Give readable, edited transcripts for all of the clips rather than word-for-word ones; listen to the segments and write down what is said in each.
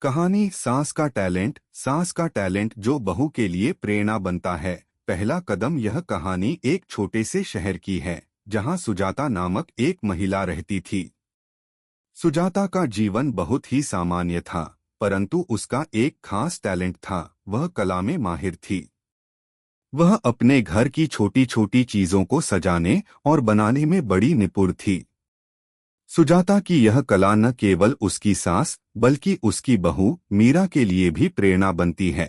कहानी सास का टैलेंट जो बहू के लिए प्रेरणा बनता है। पहला कदम। यह कहानी एक छोटे से शहर की है जहां सुजाता नामक एक महिला रहती थी। सुजाता का जीवन बहुत ही सामान्य था, परंतु उसका एक खास टैलेंट था। वह कला में माहिर थी। वह अपने घर की छोटी छोटी चीजों को सजाने और बनाने में बड़ी निपुण थी। सुजाता की यह कला न केवल उसकी सास बल्कि उसकी बहू मीरा के लिए भी प्रेरणा बनती है।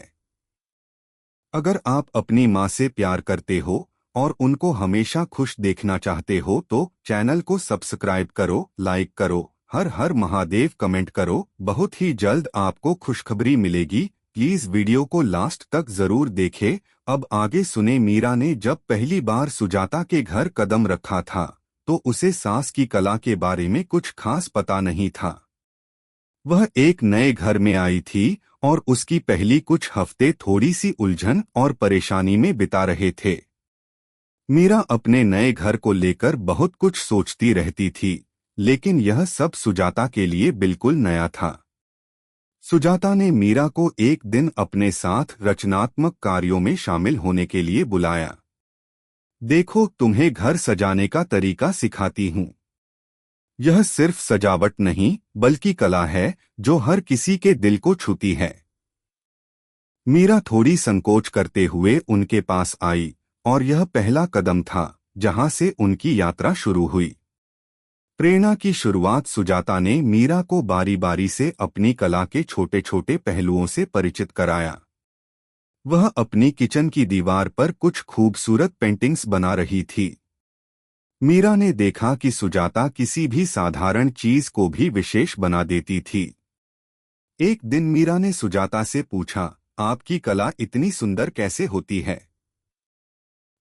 अगर आप अपनी माँ से प्यार करते हो और उनको हमेशा खुश देखना चाहते हो तो चैनल को सब्सक्राइब करो, लाइक करो, हर हर महादेव कमेंट करो। बहुत ही जल्द आपको खुशखबरी मिलेगी। प्लीज वीडियो को लास्ट तक जरूर देखें। अब आगे सुने। मीरा ने जब पहली बार सुजाता के घर कदम रखा था तो उसे सास की कला के बारे में कुछ खास पता नहीं था। वह एक नए घर में आई थी और उसकी पहली कुछ हफ्ते थोड़ी सी उलझन और परेशानी में बिता रहे थे। मीरा अपने नए घर को लेकर बहुत कुछ सोचती रहती थी, लेकिन यह सब सुजाता के लिए बिल्कुल नया था। सुजाता ने मीरा को एक दिन अपने साथ रचनात्मक कार्यों में शामिल होने के लिए बुलाया। देखो, तुम्हें घर सजाने का तरीका सिखाती हूँ। यह सिर्फ सजावट नहीं बल्कि कला है जो हर किसी के दिल को छूती है। मीरा थोड़ी संकोच करते हुए उनके पास आई और यह पहला कदम था जहां से उनकी यात्रा शुरू हुई। प्रेरणा की शुरुआत। सुजाता ने मीरा को बारी बारी से अपनी कला के छोटे छोटे पहलुओं से परिचित कराया। वह अपनी किचन की दीवार पर कुछ खूबसूरत पेंटिंग्स बना रही थी। मीरा ने देखा कि सुजाता किसी भी साधारण चीज को भी विशेष बना देती थी। एक दिन मीरा ने सुजाता से पूछा, आपकी कला इतनी सुंदर कैसे होती है?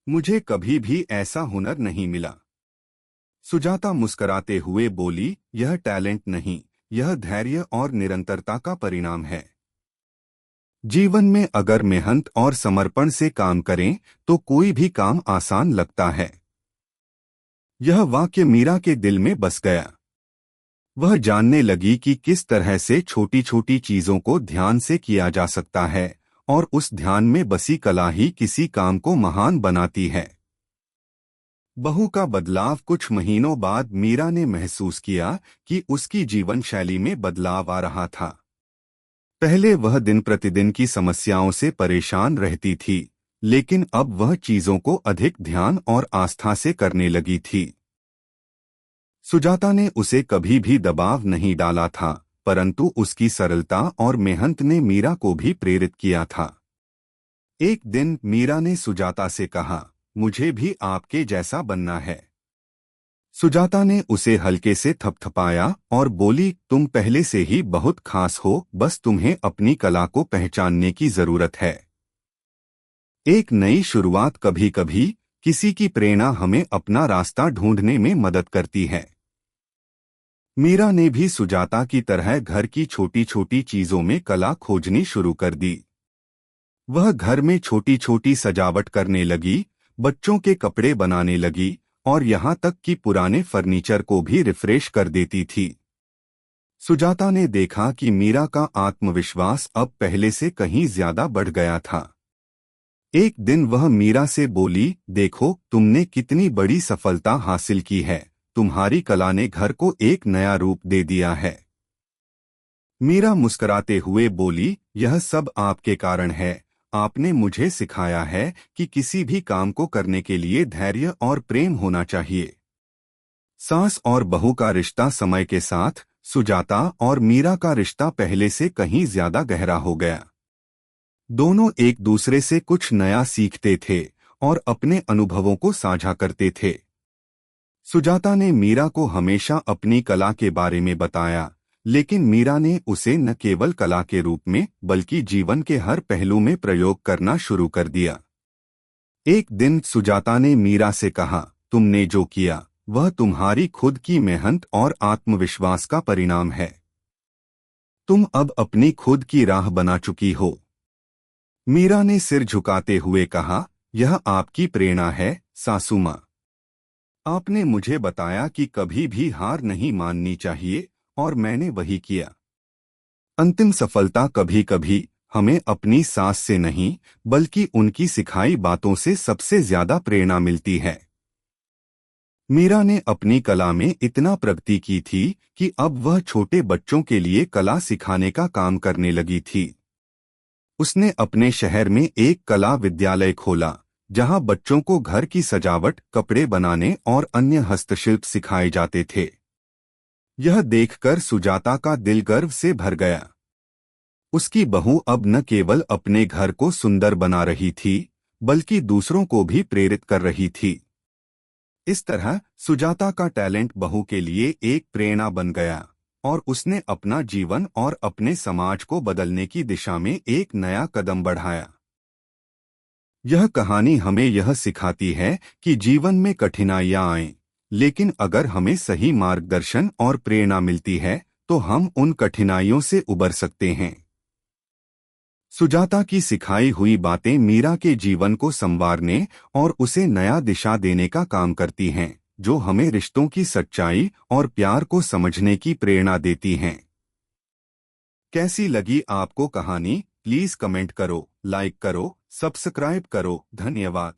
मुझे कभी भी ऐसा हुनर नहीं मिला। सुजाता मुस्कुराते हुए बोली, यह टैलेंट नहीं, यह धैर्य और निरंतरता का परिणाम है। जीवन में अगर मेहनत और समर्पण से काम करें तो कोई भी काम आसान लगता है। यह वाक्य मीरा के दिल में बस गया। वह जानने लगी कि किस तरह से छोटी छोटी चीजों को ध्यान से किया जा सकता है और उस ध्यान में बसी कला ही किसी काम को महान बनाती है। बहू का बदलाव। कुछ महीनों बाद मीरा ने महसूस किया कि उसकी जीवन शैली में बदलाव आ रहा था। पहले वह दिन प्रतिदिन की समस्याओं से परेशान रहती थी, लेकिन अब वह चीजों को अधिक ध्यान और आस्था से करने लगी थी। सुजाता ने उसे कभी भी दबाव नहीं डाला था, परंतु उसकी सरलता और मेहनत ने मीरा को भी प्रेरित किया था। एक दिन मीरा ने सुजाता से कहा, मुझे भी आपके जैसा बनना है। सुजाता ने उसे हल्के से थपथपाया और बोली, तुम पहले से ही बहुत खास हो, बस तुम्हें अपनी कला को पहचानने की जरूरत है। एक नई शुरुआत। कभी कभी किसी की प्रेरणा हमें अपना रास्ता ढूंढने में मदद करती है। मीरा ने भी सुजाता की तरह घर की छोटी छोटी चीजों में कला खोजनी शुरू कर दी। वह घर में छोटी छोटी सजावट करने लगी, बच्चों के कपड़े बनाने लगी और यहाँ तक कि पुराने फर्नीचर को भी रिफ्रेश कर देती थी। सुजाता ने देखा कि मीरा का आत्मविश्वास अब पहले से कहीं ज्यादा बढ़ गया था। एक दिन वह मीरा से बोली, देखो, तुमने कितनी बड़ी सफलता हासिल की है। तुम्हारी कला ने घर को एक नया रूप दे दिया है। मीरा मुस्कुराते हुए बोली, यह सब आपके कारण है। आपने मुझे सिखाया है कि किसी भी काम को करने के लिए धैर्य और प्रेम होना चाहिए। सास और बहू का रिश्ता। समय के साथ सुजाता और मीरा का रिश्ता पहले से कहीं ज्यादा गहरा हो गया। दोनों एक दूसरे से कुछ नया सीखते थे और अपने अनुभवों को साझा करते थे। सुजाता ने मीरा को हमेशा अपनी कला के बारे में बताया, लेकिन मीरा ने उसे न केवल कला के रूप में बल्कि जीवन के हर पहलू में प्रयोग करना शुरू कर दिया। एक दिन सुजाता ने मीरा से कहा, तुमने जो किया वह तुम्हारी खुद की मेहनत और आत्मविश्वास का परिणाम है। तुम अब अपनी खुद की राह बना चुकी हो। मीरा ने सिर झुकाते हुए कहा, यह आपकी प्रेरणा है सासू माँ। आपने मुझे बताया कि कभी भी हार नहीं माननी चाहिए और मैंने वही किया। अंतिम सफलता कभी कभी हमें अपनी सास से नहीं बल्कि उनकी सिखाई बातों से सबसे ज्यादा प्रेरणा मिलती है। मीरा ने अपनी कला में इतना प्रगति की थी कि अब वह छोटे बच्चों के लिए कला सिखाने का काम करने लगी थी। उसने अपने शहर में एक कला विद्यालय खोला, जहां बच्चों को घर की सजावट, कपड़े बनाने और अन्य हस्तशिल्प सिखाए जाते थे। यह देखकर सुजाता का दिल गर्व से भर गया। उसकी बहू अब न केवल अपने घर को सुंदर बना रही थी, बल्कि दूसरों को भी प्रेरित कर रही थी। इस तरह सुजाता का टैलेंट बहू के लिए एक प्रेरणा बन गया और उसने अपना जीवन और अपने समाज को बदलने की दिशा में एक नया कदम बढ़ाया। यह कहानी हमें यह सिखाती है कि जीवन में कठिनाइयां आएं, लेकिन अगर हमें सही मार्गदर्शन और प्रेरणा मिलती है तो हम उन कठिनाइयों से उबर सकते हैं। सुजाता की सिखाई हुई बातें मीरा के जीवन को संवारने और उसे नया दिशा देने का काम करती हैं, जो हमें रिश्तों की सच्चाई और प्यार को समझने की प्रेरणा देती हैं। कैसी लगी आपको कहानी? प्लीज कमेंट करो, लाइक करो, सब्सक्राइब करो। धन्यवाद।